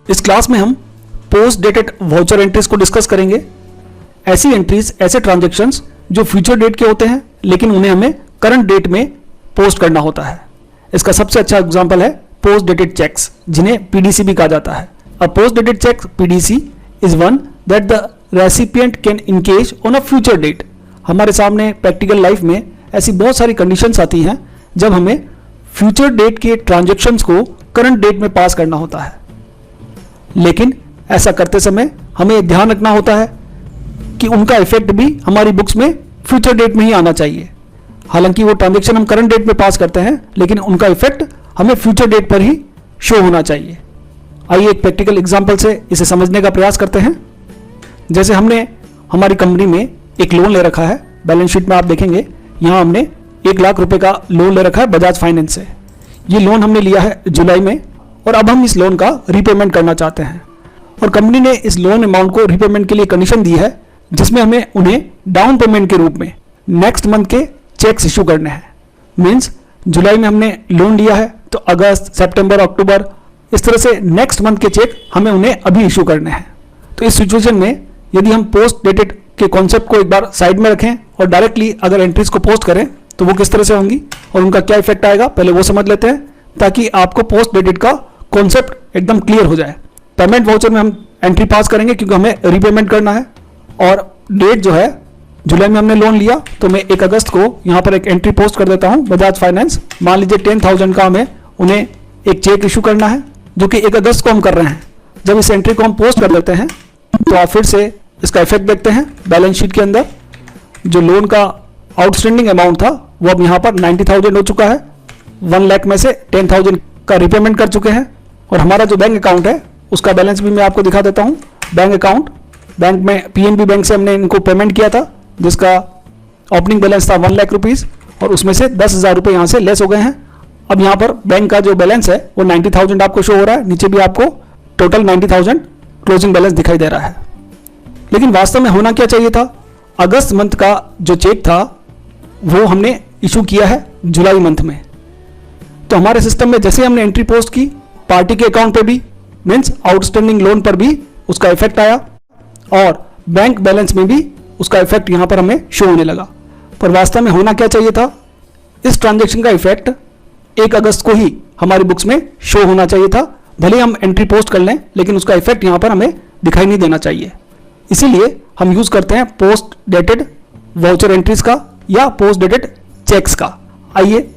इस क्लास में हम पोस्ट डेटेड वाउचर एंट्रीज को डिस्कस करेंगे। ऐसी एंट्रीज, ऐसे ट्रांजैक्शंस जो फ्यूचर डेट के होते हैं लेकिन उन्हें हमें करंट डेट में पोस्ट करना होता है। इसका सबसे अच्छा एग्जांपल है पोस्ट डेटेड चेक्स, जिन्हें पीडीसी भी कहा जाता है। A post dated cheque PDC is one that the recipient can engage on a future date. हमारे सामने प्रैक्टिकल लाइफ में ऐसी बहुत सारी कंडीशंस आती हैं जब हमें फ्यूचर डेट के ट्रांजैक्शंस को करंट डेट में पास करना होता है, लेकिन ऐसा करते समय हमें ध्यान रखना होता है कि उनका इफेक्ट भी हमारी बुक्स में फ्यूचर डेट में ही आना चाहिए। हालांकि वो ट्रांजैक्शन हम करंट डेट में पास करते हैं लेकिन उनका इफेक्ट हमें फ्यूचर डेट पर ही शो होना चाहिए। आइए एक प्रैक्टिकल एग्जांपल से इसे समझने का प्रयास करते हैं। जैसे हमने हमारी कंपनी में एक लोन ले रखा है। बैलेंस शीट में आप देखेंगे यहाँ हमने 1 लाख रुपए का लोन ले रखा है बजाज फाइनेंस से। ये लोन हमने लिया है जुलाई में और अब हम इस लोन का रीपेमेंट करना चाहते हैं और कंपनी ने इस लोन अमाउंट को रीपेमेंट के लिए कंडीशन दी है जिसमें हमें उन्हें डाउन पेमेंट के रूप में नेक्स्ट मंथ के चेक्स इशू करने हैं। मीन्स जुलाई में हमने लोन लिया है तो अगस्त, सितंबर, अक्टूबर, इस तरह से नेक्स्ट मंथ के चेक हमें उन्हें अभी इशू करने हैं। तो इस सिचुएशन में यदि हम पोस्ट डेटेड के कॉन्सेप्ट को एक बार साइड में रखें और डायरेक्टली अगर एंट्रीज को पोस्ट करें तो वो किस तरह से होंगी और उनका क्या इफेक्ट आएगा, पहले वो समझ लेते हैं ताकि आपको पोस्ट डेटेड का कॉन्सेप्ट एकदम क्लियर हो जाए। पेमेंट वाउचर में हम एंट्री पास करेंगे क्योंकि हमें रीपेमेंट करना है और डेट जो है जुलाई में हमने लोन लिया तो मैं 1 अगस्त को यहाँ पर एक एंट्री पोस्ट कर देता हूँ बजाज फाइनेंस। मान लीजिए 10,000 का हमें उन्हें एक चेक इशू करना है जो कि 1 अगस्त को हम कर रहे हैं। जब इस एंट्री को हम पोस्ट कर देते हैं तो आप फिर से इसका इफेक्ट देखते हैं। बैलेंस शीट के अंदर जो लोन का आउटस्टैंडिंग अमाउंट था वो अब यहाँ पर 90,000 हो चुका है। 1 लाख में से 10,000 का रिपेमेंट कर चुके हैं और हमारा जो बैंक अकाउंट है उसका बैलेंस भी मैं आपको दिखा देता हूँ। बैंक अकाउंट, बैंक में पीएनबी बैंक से हमने इनको पेमेंट किया था जिसका ओपनिंग बैलेंस था 1 लाख रुपीज़ और उसमें से 10,000 रुपये यहाँ से लेस हो गए हैं। अब यहाँ पर बैंक का जो बैलेंस है वो 90,000 आपको शो हो रहा है। नीचे भी आपको टोटल 90,000 क्लोजिंग बैलेंस दिखाई दे रहा है। लेकिन वास्तव में होना क्या चाहिए था, अगस्त मंथ का जो चेक था वो हमने इशू किया है जुलाई मंथ में। तो हमारे सिस्टम में जैसे हमने एंट्री पोस्ट की पार्टी के अकाउंट पे भी मीन्स आउटस्टैंडिंग लोन पर भी उसका इफेक्ट आया और बैंक बैलेंस में भी उसका इफेक्ट यहाँ पर हमें शो होने लगा। पर वास्तव में होना क्या चाहिए था, इस ट्रांजैक्शन का इफेक्ट 1 अगस्त को ही हमारी बुक्स में शो होना चाहिए था। भले हम एंट्री पोस्ट कर लें लेकिन उसका इफेक्ट यहाँ पर हमें दिखाई नहीं देना चाहिए। इसीलिए हम यूज करते हैं पोस्ट डेटेड वाउचर एंट्रीज का या पोस्ट डेटेड चेक्स का। आइए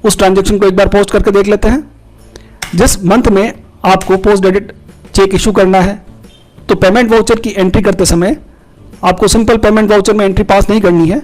उस ट्रांजैक्शन को एक बार पोस्ट करके देख लेते हैं। जिस मंथ में आपको पोस्ट डेटेड चेक इशू करना है तो पेमेंट वाउचर की एंट्री करते समय आपको सिंपल पेमेंट वाउचर में एंट्री पास नहीं करनी है।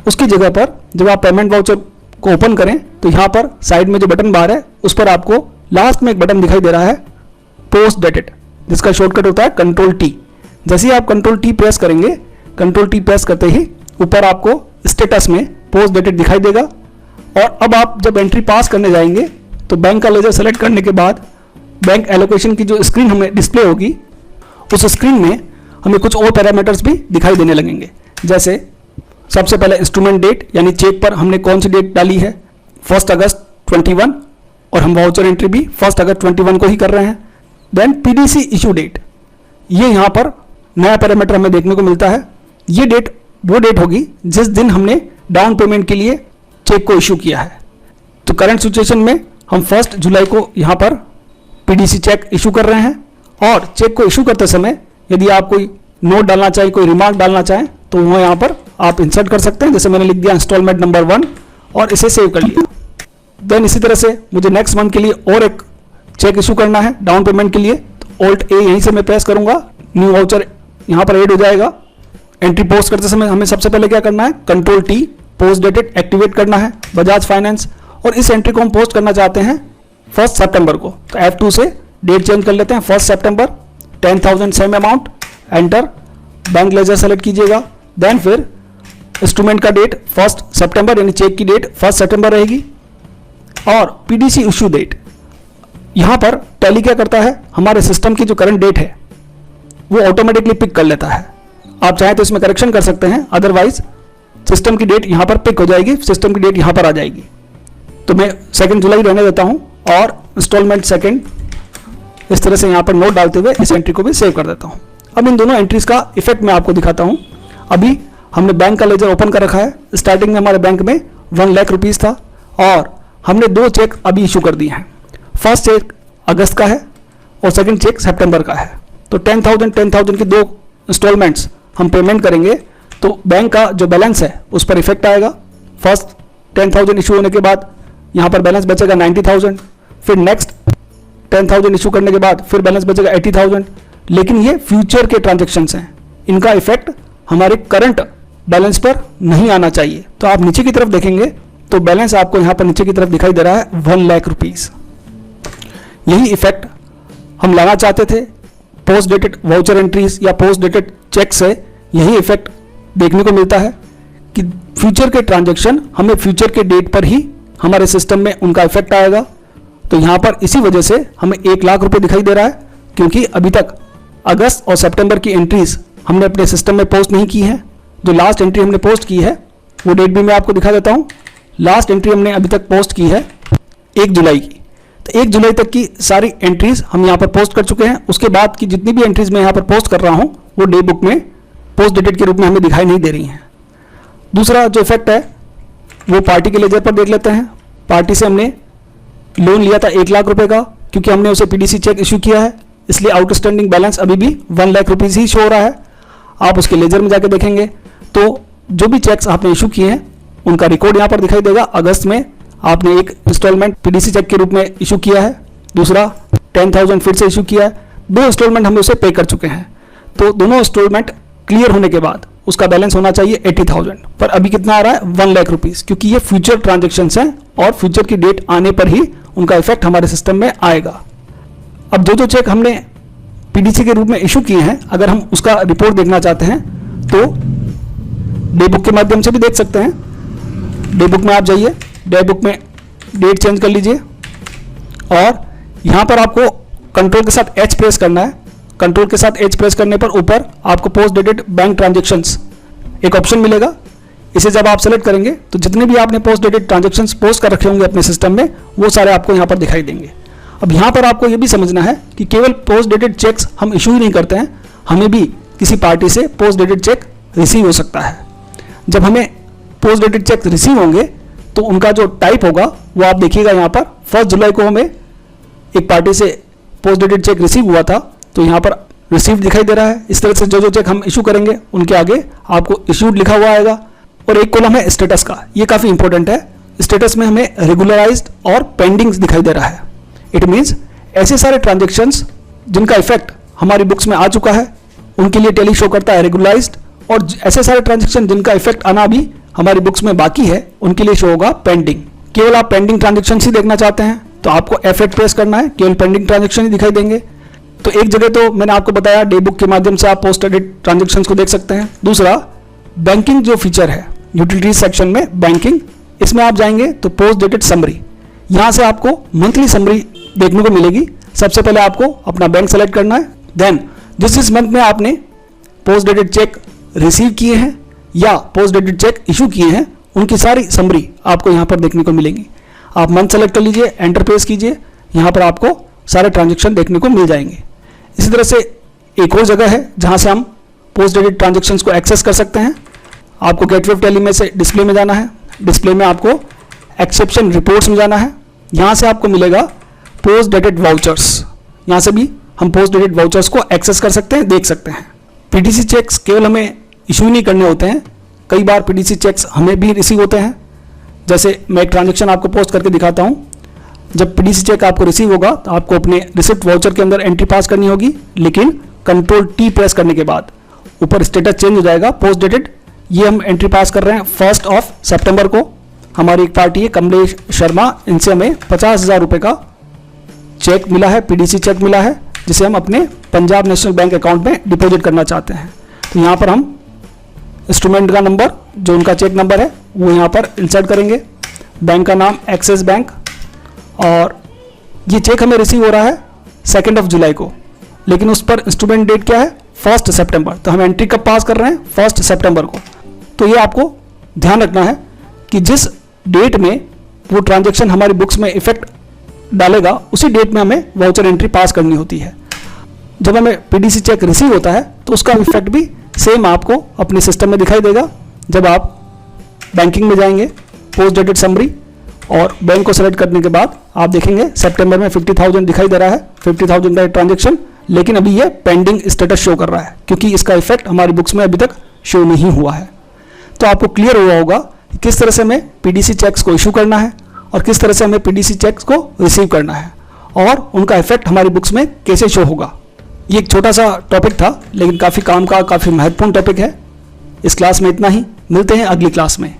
उसकी जगह पर जब आप पेमेंट वाउचर को ओपन करें तो यहाँ पर साइड में जो बटन बार है उस पर आपको लास्ट में एक बटन दिखाई दे रहा है पोस्ट डेटेड, जिसका शॉर्टकट होता है Ctrl+T। जैसे ही आप Ctrl+T प्रेस करेंगे, Ctrl+T प्रेस करते ही ऊपर आपको स्टेटस में पोस्ट डेटेड दिखाई देगा और अब आप जब एंट्री पास करने जाएंगे तो बैंक का लेजर सेलेक्ट करने के बाद बैंक एलोकेशन की जो स्क्रीन हमें डिस्प्ले होगी उस स्क्रीन में हमें कुछ और पैरामीटर्स भी दिखाई देने लगेंगे। जैसे सबसे पहले इंस्ट्रूमेंट डेट, यानी चेक पर हमने कौन सी डेट डाली है, 1 अगस्त 21 और हम वाउचर एंट्री भी 1 अगस्त 21 को ही कर रहे हैं। देन पीडीसी इशू डेट, ये यहाँ पर नया पैरामीटर हमें देखने को मिलता है। ये डेट वो डेट होगी जिस दिन हमने डाउन पेमेंट के लिए चेक को इशू किया है। तो करंट सिचुएशन में हम 1 जुलाई को यहाँ पर पीडीसी चेक इशू कर रहे हैं और चेक को इशू करते समय यदि आप कोई नोट डालना चाहें, कोई रिमार्क डालना चाहें तो वो यहाँ पर आप इंसर्ट कर सकते हैं। जैसे मैंने लिख दिया इंस्टॉलमेंट नंबर 1 और इसे सेव कर लिया। देन इसी तरह से मुझे नेक्स्ट मंथ के लिए और एक चेक इशू करना है डाउन पेमेंट के लिए, तो Alt A यहीं से मैं प्रेस करूंगा, न्यू वाउचर यहाँ पर ऐड हो जाएगा। एंट्री पोस्ट करते समय हमें सबसे पहले क्या करना है, Ctrl+T पोस्ट डेटेड एक्टिवेट करना है बजाज फाइनेंस और इस एंट्री को हम पोस्ट करना चाहते हैं 1 सितंबर को। तो F2 से डेट चेंज कर लेते हैं 1 सितंबर, 10,000 same amount, enter, bank ledger select कीजिएगा। देन फिर इंस्ट्रूमेंट का डेट 1 सितंबर यानी चेक की डेट 1 सितंबर रहेगी और पीडीसी इशू डेट, यहाँ पर टैली क्या करता है, हमारे सिस्टम की जो करंट डेट है वो ऑटोमेटिकली पिक कर लेता है। आप चाहें तो इसमें करेक्शन कर सकते हैं, अदरवाइज सिस्टम की डेट यहाँ पर पिक हो जाएगी, सिस्टम की डेट यहाँ पर आ जाएगी। तो मैं 2 जुलाई रहने देता हूँ और इंस्टॉलमेंट सेकंड इस तरह से यहाँ पर नोट डालते हुए इस एंट्री को भी सेव कर देता हूँ। अब इन दोनों एंट्रीज का इफेक्ट मैं आपको दिखाता हूँ। अभी हमने बैंक का लेजर ओपन कर रखा है। स्टार्टिंग में हमारे बैंक में 1 लाख रुपीज़ था और हमने 2 चेक अभी इशू कर दिए हैं। फर्स्ट चेक अगस्त का है और सेकंड चेक सितंबर का है। तो 10,000 की 2 इंस्टॉलमेंट्स हम पेमेंट करेंगे तो बैंक का जो बैलेंस है उस पर इफेक्ट आएगा। फर्स्ट 10,000 इशू होने के बाद यहाँ पर बैलेंस बचेगा 90,000, फिर नेक्स्ट 10,000 इशू करने के बाद फिर बैलेंस बचेगा 80,000। लेकिन ये फ्यूचर के ट्रांजेक्शन्स हैं, इनका इफेक्ट हमारे करंट बैलेंस पर नहीं आना चाहिए। तो आप नीचे की तरफ देखेंगे तो बैलेंस आपको यहाँ पर नीचे की तरफ दिखाई दे रहा है 1 लाख रुपीज़। यही इफेक्ट हम लाना चाहते थे पोस्ट डेटेड वाउचर एंट्रीज या पोस्ट डेटेड चेक से। यही इफेक्ट देखने को मिलता है कि फ्यूचर के ट्रांजैक्शन हमें फ्यूचर के डेट पर ही हमारे सिस्टम में उनका इफेक्ट आएगा। तो यहाँ पर इसी वजह से हमें 1 लाख रुपए दिखाई दे रहा है, क्योंकि अभी तक अगस्त और सितंबर की एंट्रीज हमने अपने सिस्टम में पोस्ट नहीं की है। जो लास्ट एंट्री हमने पोस्ट की है वो डेट भी मैं आपको दिखा देता हूँ। लास्ट एंट्री हमने अभी तक पोस्ट की है 1 जुलाई की। तो 1 जुलाई तक की सारी एंट्रीज हम यहाँ पर पोस्ट कर चुके हैं। उसके बाद की जितनी भी एंट्रीज मैं यहाँ पर पोस्ट कर रहा हूँ वो डे बुक में पोस्ट डेटेड के रूप में हमें दिखाई नहीं दे रही हैं। दूसरा जो इफेक्ट है वो पार्टी के लेजर पर देख लेते हैं। पार्टी से हमने लोन लिया था 1 लाख रुपए का, क्योंकि हमने उसे पीडीसी चेक इशू किया है, इसलिए आउटस्टैंडिंग बैलेंस अभी भी 1 लाख रुपीज़ ही शो हो रहा है। आप उसके लेजर में जाके देखेंगे तो जो भी चेक्स आपने इशू किए हैं उनका रिकॉर्ड यहाँ पर दिखाई देगा। अगस्त में आपने एक इंस्टॉलमेंट पीडीसी चेक के रूप में इशू किया है, दूसरा 10,000 फिर से इशू किया है। 2 इंस्टॉलमेंट हम उसे पे कर चुके हैं। तो दोनों इंस्टॉलमेंट क्लियर होने के बाद उसका बैलेंस होना चाहिए 80,000, पर अभी कितना आ रहा है 1 लाख रुपीज़, क्योंकि ये फ्यूचर ट्रांजेक्शन्स हैं और फ्यूचर की डेट आने पर ही उनका इफेक्ट हमारे सिस्टम में आएगा। अब जो चेक हमने पीडीसी के रूप में इशू किए हैं, अगर हम उसका रिपोर्ट देखना चाहते हैं तो डे बुक के माध्यम से भी देख सकते हैं। डे बुक में आप जाइए, डे बुक में डेट चेंज कर लीजिए और यहाँ पर आपको कंट्रोल के साथ H प्रेस करना है। कंट्रोल के साथ H प्रेस करने पर ऊपर आपको पोस्ट डेटेड बैंक ट्रांजेक्शन्स एक ऑप्शन मिलेगा। इसे जब आप सेलेक्ट करेंगे तो जितने भी आपने पोस्ट डेटेड ट्रांजेक्शन्स पोस्ट कर रखे होंगे अपने सिस्टम में वो सारे आपको यहाँ पर दिखाई देंगे। अब यहाँ पर आपको ये भी समझना है कि केवल पोस्ट डेटेड चेक्स हम इशू ही नहीं करते हैं, हमें भी किसी पार्टी से पोस्ट डेटेड चेक रिसीव हो सकता है। जब हमें पोस्ट डेटेड चेक रिसीव होंगे तो उनका जो टाइप होगा वो आप देखिएगा। यहाँ पर 1 जुलाई को हमें एक पार्टी से पोस्ट डेटेड चेक रिसीव हुआ था, तो यहाँ पर रिसीव दिखाई दे रहा है। इस तरह से जो चेक हम इशू करेंगे उनके आगे आपको इशूड लिखा हुआ आएगा। और एक कॉलम है स्टेटस का, ये काफ़ी इंपॉर्टेंट है। स्टेटस में हमें रेगुलराइज्ड और पेंडिंग दिखाई दे रहा है। इट मीन्स ऐसे सारे ट्रांजेक्शन्स जिनका इफेक्ट हमारी बुक्स में आ चुका है उनके लिए टैली शो करता है रेगुलराइज्ड, और ऐसे सारे ट्रांजेक्शन जिनका इफेक्ट आना भी हमारी बुक्स में बाकी है उनके लिए शो होगा पेंडिंग। केवल आप पेंडिंग ट्रांजेक्शन ही देखना चाहते हैं तो आपको F8 प्रेस करना है, केवल पेंडिंग ट्रांजेक्शन ही दिखाई देंगे। तो एक जगह तो मैंने आपको बताया डे बुक के माध्यम से आप पोस्ट डेटेड ट्रांजेक्शन्स को देख सकते हैं। दूसरा बैंकिंग जो फीचर है यूटिलिटीज सेक्शन में बैंकिंग, इसमें आप जाएंगे तो पोस्ट डेटेड समरी, यहाँ से आपको मंथली समरी देखने को मिलेगी। सबसे पहले आपको अपना बैंक सेलेक्ट करना है, देन जिस मंथ में आपने पोस्ट डेटेड चेक रिसीव किए हैं या पोस्ट डेटेड चेक इशू किए हैं उनकी सारी समरी आपको यहाँ पर देखने को मिलेगी। आप मंथ सेलेक्ट कर लीजिए, एंटर प्रेस कीजिए, यहाँ पर आपको सारे ट्रांजेक्शन देखने को मिल जाएंगे। इसी तरह से एक और जगह है जहाँ से हम पोस्ट डेटेड ट्रांजेक्शन्स को एक्सेस कर सकते हैं। आपको गेटवे ऑफ टैली में से डिस्प्ले में जाना है, डिस्प्ले में आपको एक्सेप्शन रिपोर्ट्स में जाना है। यहाँ से आपको मिलेगा पोस्ट डेटेड वाउचर्स, यहाँ से भी हम पोस्ट डेटेड वाउचर्स को एक्सेस कर सकते हैं, देख सकते हैं। पीडीसी चेक्स केवल हमें इशू नहीं करने होते हैं, कई बार पीडीसी चेक्स हमें भी रिसीव होते हैं। जैसे मैं एक ट्रांजेक्शन आपको पोस्ट करके दिखाता हूँ। जब पीडीसी चेक आपको रिसीव होगा तो आपको अपने रिसिप्ट वाउचर के अंदर एंट्री पास करनी होगी, लेकिन कंट्रोल T प्रेस करने के बाद ऊपर स्टेटस चेंज हो जाएगा पोस्ट डेटेड। ये हम एंट्री पास कर रहे हैं 1 सितंबर को। हमारी एक पार्टी है कमलेश शर्मा, इनसे हमें 50,000 रुपये का चेक मिला है, पीडीसी चेक मिला है, जिसे हम अपने पंजाब नेशनल बैंक अकाउंट में डिपॉजिट करना चाहते हैं। तो यहाँ पर हम इंस्ट्रूमेंट का नंबर जो उनका चेक नंबर है वो यहाँ पर इंसर्ट करेंगे, बैंक का नाम एक्सिस बैंक, और ये चेक हमें रिसीव हो रहा है 2 जुलाई को, लेकिन उस पर इंस्ट्रूमेंट डेट क्या है 1 सितंबर। तो हम एंट्री कब पास कर रहे हैं 1 सितंबर को। तो ये आपको ध्यान रखना है कि जिस डेट में वो ट्रांजेक्शन हमारी बुक्स में इफेक्ट डालेगा उसी डेट में हमें वाउचर एंट्री पास करनी होती है। जब हमें पीडीसी चेक रिसीव होता है तो उसका इफेक्ट भी सेम आपको अपने सिस्टम में दिखाई देगा। जब आप बैंकिंग में जाएंगे, पोस्ट डेटेड समरी और बैंक को सेलेक्ट करने के बाद आप देखेंगे सितंबर में 50,000 दिखाई दे रहा है, 50,000 का ट्रांजेक्शन, लेकिन अभी ये पेंडिंग स्टेटस शो कर रहा है क्योंकि इसका इफेक्ट हमारी बुक्स में अभी तक शो नहीं हुआ है। तो आपको क्लियर हुआ होगा कि किस तरह से हमें पीडीसी चेक्स को इशू करना है और किस तरह से हमें पीडीसी चेक्स को रिसीव करना है और उनका इफेक्ट हमारी बुक्स में कैसे शो होगा। ये एक छोटा सा टॉपिक था लेकिन काफ़ी काम का, काफ़ी महत्वपूर्ण टॉपिक है। इस क्लास में इतना ही, मिलते हैं अगली क्लास में।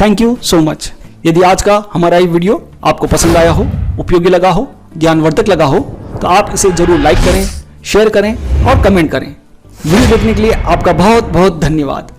Thank you so much. यदि आज का हमारा ये वीडियो आपको पसंद आया हो, उपयोगी लगा हो, ज्ञानवर्धक लगा हो तो आप इसे जरूर लाइक करें, शेयर करें और कमेंट करें। वीडियो देखने के लिए आपका बहुत बहुत धन्यवाद।